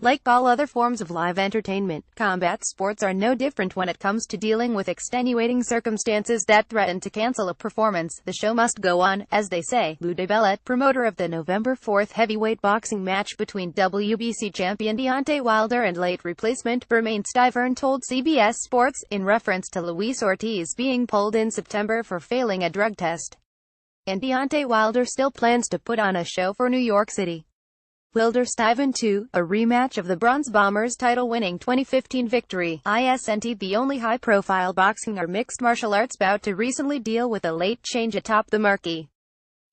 Like all other forms of live entertainment, combat sports are no different when it comes to dealing with extenuating circumstances that threaten to cancel a performance. The show must go on, as they say. Lou DiBella, promoter of the November 4th heavyweight boxing match between WBC champion Deontay Wilder and late replacement Bermane Stiverne, told CBS Sports, in reference to Luis Ortiz being pulled in September for failing a drug test. And Deontay Wilder still plans to put on a show for New York City. Wilder-Stiverne 2, a rematch of the Bronze Bombers' title-winning 2015 victory. Isn't the only high-profile boxing or mixed martial arts bout to recently deal with a late change atop the marquee.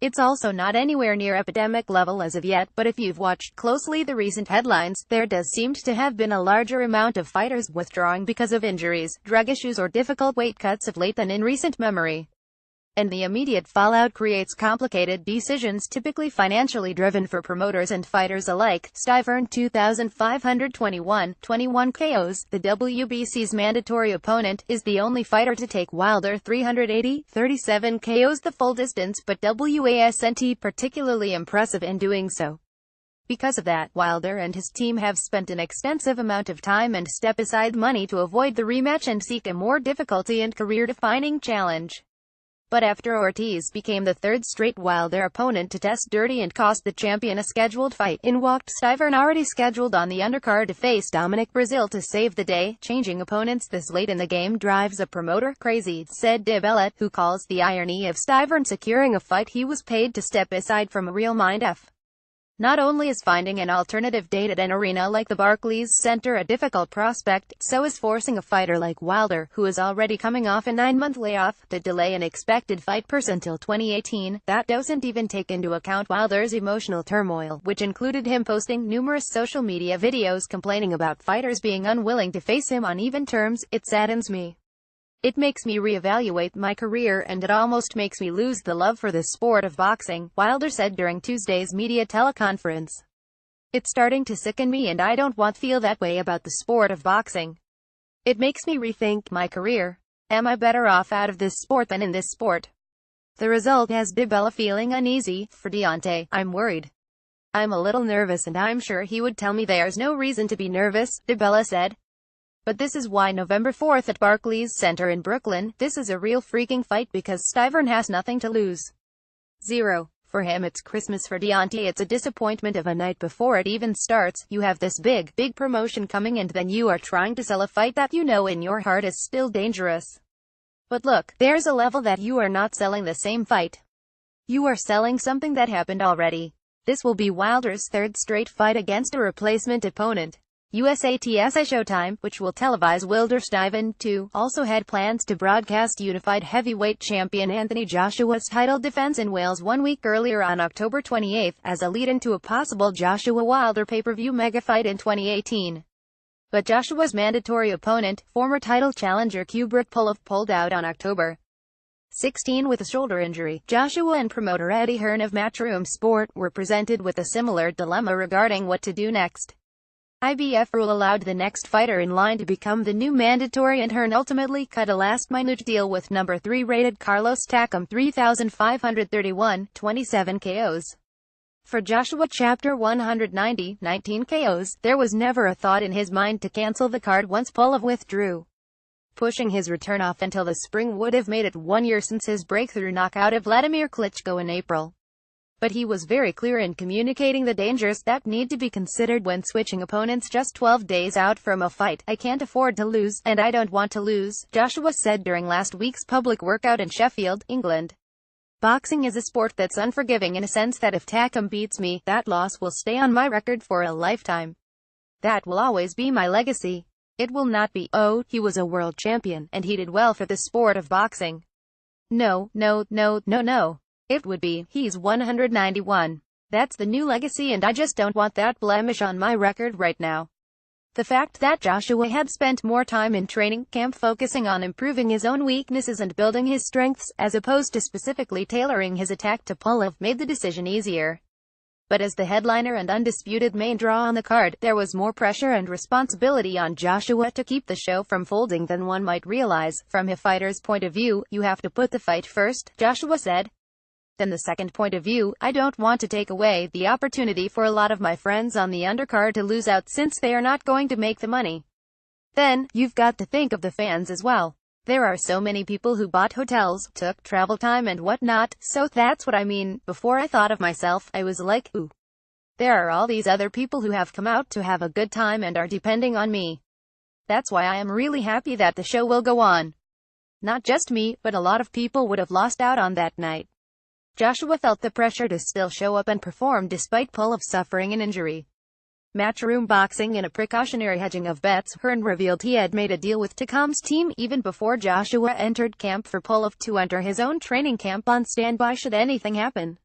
It's also not anywhere near epidemic level as of yet, but if you've watched closely the recent headlines, there does seem to have been a larger amount of fighters withdrawing because of injuries, drug issues or difficult weight cuts of late than in recent memory. And the immediate fallout creates complicated decisions, typically financially driven for promoters and fighters alike. Stiverne 2,521, 21 KOs, the WBC's mandatory opponent, is the only fighter to take Wilder 380, 37 KOs the full distance, but wasn't particularly impressive in doing so. Because of that, Wilder and his team have spent an extensive amount of time and step-aside money to avoid the rematch and seek a more difficult and career-defining challenge. But after Ortiz became the third straight Wilder opponent to test dirty and cost the champion a scheduled fight, in walked Stiverne, already scheduled on the undercard to face Dominic Breazeale to save the day. Changing opponents this late in the game drives a promoter crazy, said DiBella, who calls the irony of Stiverne securing a fight he was paid to step aside from a real mind-f. Not only is finding an alternative date at an arena like the Barclays Center a difficult prospect, so is forcing a fighter like Wilder, who is already coming off a 9-month layoff, to delay an expected fight purse until 2018. That doesn't even take into account Wilder's emotional turmoil, which included him posting numerous social media videos complaining about fighters being unwilling to face him on even terms. It saddens me. It makes me reevaluate my career, and it almost makes me lose the love for the sport of boxing, Wilder said during Tuesday's media teleconference. It's starting to sicken me, and I don't want to feel that way about the sport of boxing. It makes me rethink my career. Am I better off out of this sport than in this sport? The result has DiBella feeling uneasy. For Deontay, I'm worried. I'm a little nervous, and I'm sure he would tell me there's no reason to be nervous, DiBella said. But this is why November 4th at Barclays Center in Brooklyn, this is a real freaking fight, because Stiverne has nothing to lose. Zero. For him it's Christmas. For Deontay it's a disappointment of a night before it even starts. You have this big promotion coming, and then you are trying to sell a fight that you know in your heart is still dangerous. But look, there's a level that you are not selling the same fight. You are selling something that happened already. This will be Wilder's third straight fight against a replacement opponent. USATSI Showtime, which will televise Wilder-Stiverne 2, also had plans to broadcast unified heavyweight champion Anthony Joshua's title defense in Wales 1 week earlier on October 28, as a lead-in to a possible Joshua-Wilder pay-per-view mega-fight in 2018. But Joshua's mandatory opponent, former title challenger Kubrat Pulev, pulled out on October 16 with a shoulder injury. Joshua and promoter Eddie Hearn of Matchroom Sport were presented with a similar dilemma regarding what to do next. IBF rule allowed the next fighter in line to become the new mandatory, and Hearn ultimately cut a last-minute deal with number 3 rated Carlos Takam, 3,531, 27 KOs. For Joshua, Chapter 190, 19 KOs, there was never a thought in his mind to cancel the card once Pulev withdrew. Pushing his return off until the spring would have made it 1 year since his breakthrough knockout of Vladimir Klitschko in April. But he was very clear in communicating the dangers that need to be considered when switching opponents just 12 days out from a fight. I can't afford to lose, and I don't want to lose, Joshua said during last week's public workout in Sheffield, England. Boxing is a sport that's unforgiving in a sense that if Takam beats me, that loss will stay on my record for a lifetime. That will always be my legacy. It will not be, oh, he was a world champion, and he did well for the sport of boxing. No. It would be, he's 191. That's the new legacy, and I just don't want that blemish on my record right now. The fact that Joshua had spent more time in training camp focusing on improving his own weaknesses and building his strengths, as opposed to specifically tailoring his attack to Pulev, made the decision easier. But as the headliner and undisputed main draw on the card, there was more pressure and responsibility on Joshua to keep the show from folding than one might realize. From a fighter's point of view, you have to put the fight first, Joshua said. Then the second point of view, I don't want to take away the opportunity for a lot of my friends on the undercard to lose out since they are not going to make the money. Then, you've got to think of the fans as well. There are so many people who bought hotels, took travel time and whatnot, so that's what I mean. Before I thought of myself, I was like, ooh. There are all these other people who have come out to have a good time and are depending on me. That's why I am really happy that the show will go on. Not just me, but a lot of people would have lost out on that night. Joshua felt the pressure to still show up and perform despite Pull of suffering an injury. Matchroom Boxing, in a precautionary hedging of bets, Hearn revealed he had made a deal with Takam's team even before Joshua entered camp for Pull of to enter his own training camp on standby should anything happen.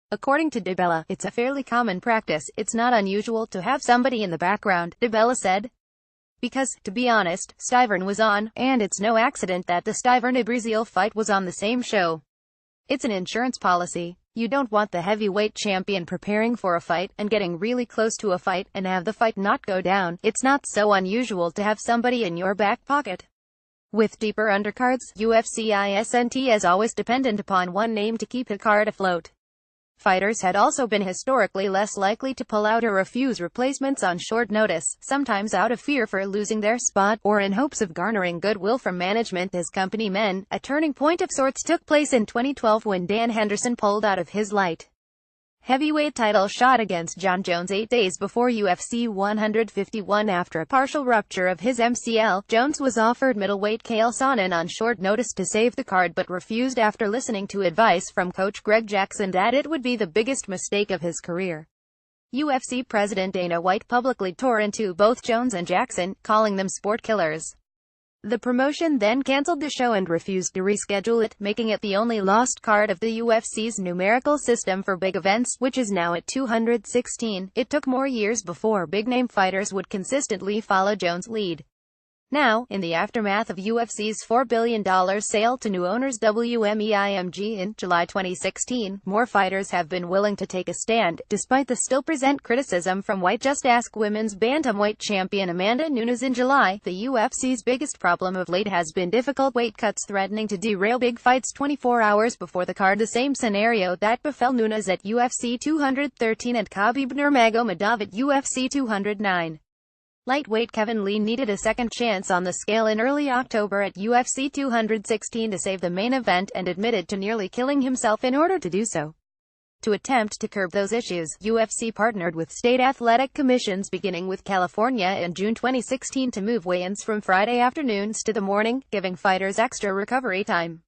According to DeBella, it's a fairly common practice. It's not unusual to have somebody in the background, DeBella said. Because, to be honest, Stiverne was on, and it's no accident that the Stiverne-Breazeale fight was on the same show. It's an insurance policy. You don't want the heavyweight champion preparing for a fight, and getting really close to a fight, and have the fight not go down. It's not so unusual to have somebody in your back pocket. With deeper undercards, UFC isn't as always dependent upon one name to keep a card afloat. Fighters had also been historically less likely to pull out or refuse replacements on short notice, sometimes out of fear for losing their spot, or in hopes of garnering goodwill from management as company men. A turning point of sorts took place in 2012 when Dan Henderson pulled out of his light heavyweight title shot against Jon Jones 8 days before UFC 151 after a partial rupture of his MCL. Jones was offered middleweight Chael Sonnen on short notice to save the card but refused after listening to advice from coach Greg Jackson that it would be the biggest mistake of his career. UFC president Dana White publicly tore into both Jones and Jackson, calling them sport killers. The promotion then cancelled the show and refused to reschedule it, making it the only lost card of the UFC's numerical system for big events, which is now at 216. It took more years before big-name fighters would consistently follow Jones' lead. Now, in the aftermath of UFC's $4 billion sale to new owners WME-IMG in July 2016, more fighters have been willing to take a stand, despite the still present criticism from White. Just ask women's bantamweight champion Amanda Nunes in July. The UFC's biggest problem of late has been difficult weight cuts threatening to derail big fights 24 hours before the card, the same scenario that befell Nunes at UFC 213 and Khabib Nurmagomedov at UFC 209. Lightweight Kevin Lee needed a second chance on the scale in early October at UFC 216 to save the main event, and admitted to nearly killing himself in order to do so. To attempt to curb those issues, UFC partnered with state athletic commissions beginning with California in June 2016 to move weigh-ins from Friday afternoons to the morning, giving fighters extra recovery time.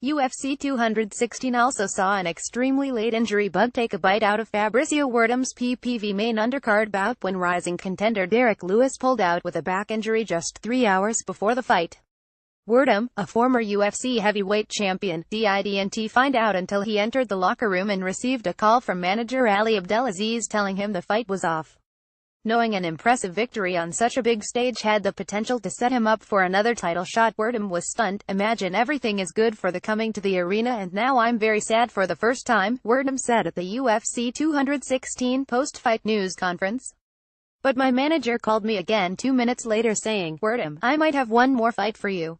UFC 216 also saw an extremely late injury bug take a bite out of Fabricio Werdum's PPV main undercard bout when rising contender Derek Lewis pulled out with a back injury just 3 hours before the fight. Werdum, a former UFC heavyweight champion, didn't find out until he entered the locker room and received a call from manager Ali Abdelaziz telling him the fight was off. Knowing an impressive victory on such a big stage had the potential to set him up for another title shot, Werdum was stunned. Imagine everything is good for the coming to the arena and now I'm very sad for the first time, Werdum said at the UFC 216 post-fight news conference. But my manager called me again 2 minutes later saying, Werdum, I might have one more fight for you.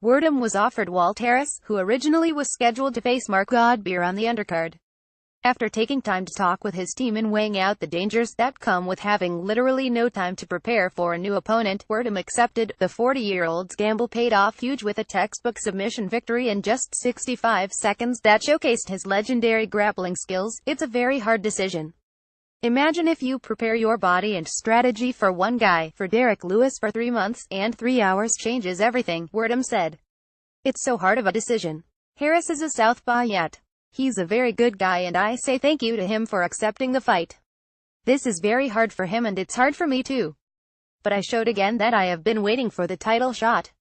Werdum was offered Walt Harris, who originally was scheduled to face Mark Godbeer on the undercard. After taking time to talk with his team and weighing out the dangers that come with having literally no time to prepare for a new opponent, Werdum accepted. The 40-year-old's gamble paid off huge with a textbook submission victory in just 65 seconds that showcased his legendary grappling skills. It's a very hard decision. Imagine if you prepare your body and strategy for one guy, for Derek Lewis for 3 months, and 3 hours changes everything, Werdum said. It's so hard of a decision. Harris is a southpaw yet. He's a very good guy and I say thank you to him for accepting the fight. This is very hard for him and it's hard for me too. But I showed again that I have been waiting for the title shot.